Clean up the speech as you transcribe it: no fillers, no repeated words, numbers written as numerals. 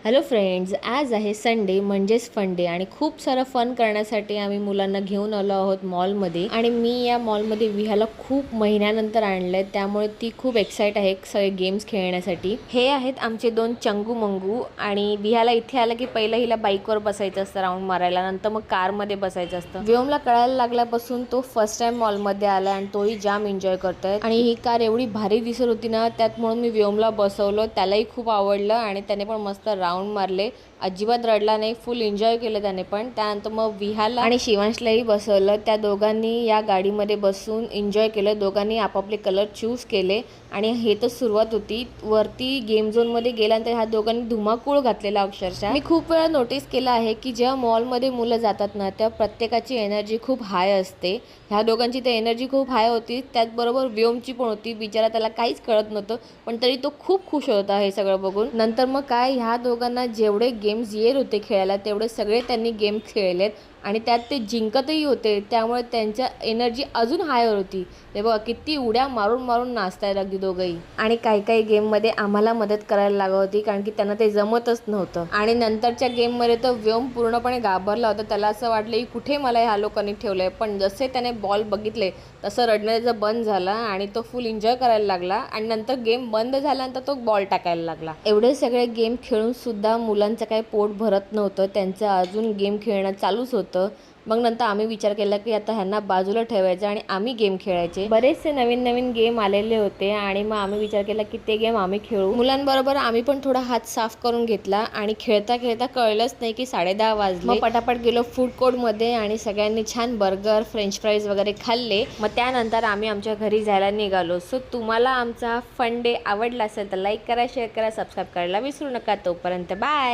Hello friends, आज आहे Sunday म्हणजेच फन डे आणि खूप सारं फन करण्यासाठी आम्ही मुलांना घेऊन आलो आहोत मॉलमध्ये. आणि मी या मॉलमध्ये विहाला खूप महिन्यानंतर आणलंय, त्यामुळे ती खूप एक्साइट आहे सगळे गेम्स खेळण्यासाठी. हे आहेत आमचे दोन चंगू मंगू. आणि विहाला इथे आलं की पहिलं हिला बाईकवर बसायचं असतं राऊंड मारायला, नंतर मग कारमध्ये बसायचं असतं. व्योमला कळायला लागल्यापासून तो फर्स्ट टाइम मॉलमध्ये आला आणि तोही जाम एन्जॉय करतोय. आणि ही कार एवढी भारी दिसत होती ना, त्यात म्हणून मी व्योमला बसवलं, त्यालाही खूप आवडलं आणि त्याने पण मस्त राऊंड मारले. अजिबात रडला नाही, फुल एन्जॉय केलं त्याने पण. त्यानंतर मग विहाला आणि शिवांशलाही बसवलं. त्या दोघांनी या गाडीमध्ये बसून एन्जॉय केलं. दोघांनी आपापले कलर चूज केले आणि हे तर सुरुवात होती. वरती गेम झोनमध्ये गेल्यानंतर ह्या दोघांनी धुमाकूळ घातलेला अक्षरशः. मी खूप वेळा नोटीस केलं आहे की जेव्हा मॉलमध्ये मुलं जातात ना, तेव्हा प्रत्येकाची एनर्जी खूप हाय असते. ह्या दोघांची तर एनर्जी खूप हाय होती, त्याचबरोबर व्योमची पण होती. बिचारा त्याला काहीच कळत नव्हतं, पण तरी तो खूप खुश होता हे सगळं बघून. नंतर मग काय, ह्या दोघांना जेवढे गेम्स येत होते खेळायला तेवढे सगळे त्यांनी गेम खेळलेत आणि त्यात ते जिंकतही होते. त्यामुळे त्यांच्या एनर्जी अजून हायर होती. ते बघा किती उड्या मारून मारून नाचतायत अगदी दोघंही. आणि काही काही गेममध्ये आम्हाला मदत करायला लागत होती, कारण की त्यांना ते जमतच नव्हतं. आणि नंतरच्या गेममध्ये तर व्योम पूर्णपणे घाबरला होता. त्याला असं वाटलं की कुठे मला ह्या लोकांनी ठेवलंय. पण जसे त्याने बॉल बघितले तसं रडण्याचं बंद झाला आणि तो फुल एन्जॉय करायला लागला. आणि नंतर गेम बंद झाल्यानंतर तो बॉल टाकायला लागला. एवढे सगळे गेम खेळून सुद्धा मुलांचं काही पोट भरत नव्हतं, त्यांचं अजून गेम खेळणं चालूच होतं. मग नंतर आम्ही विचार केला की आता ह्यांना बाजूला ठेवायचं आणि आम्ही गेम खेळायचे. बरेचसे नवीन नवीन गेम आलेले होते आणि मग आम्ही विचार केला की ते गेम आम्ही खेळू. मुलांबरोबर आम्ही पण थोडा हात साफ करून घेतला आणि खेळता खेळता कळलंच नाही की 10:30 वाजले. मग पटापट गेलो फूड कोर्टमध्ये आणि सगळ्यांनी छान बर्गर, फ्रेंच फ्राईज वगैरे खाल्ले. मग त्यानंतर आम्ही आमच्या घरी जायला निघालो. सो तुम्हाला आमचा फन डे आवडला असेल तर लाईक करा, शेअर करा, सबस्क्राईब करायला विसरू नका. तोपर्यंत बाय.